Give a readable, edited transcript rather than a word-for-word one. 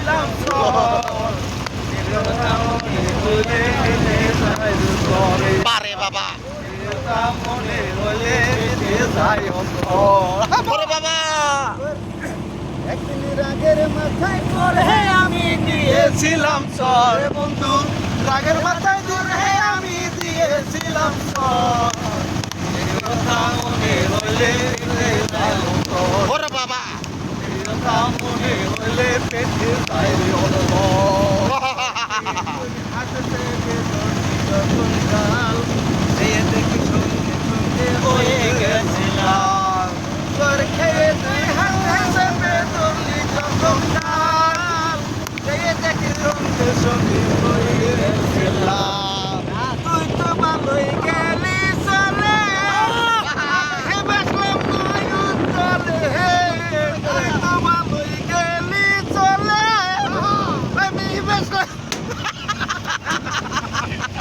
দিয়েছিলাম বারে বাবা মনে হলে যাই ওরে বাবা একদিন রাগের মাথায় করে আমি দিয়েছিলাম সর বন্ধু রাগের মাথায় করে আমি দিয়েছিলাম সর কথা মনে হলে যাই ওরে বাবা কথা মনে হলে পেটে যাই হাতে থেকে যখন কাল দেখি সঙ্গে সঙ্গে হয়ে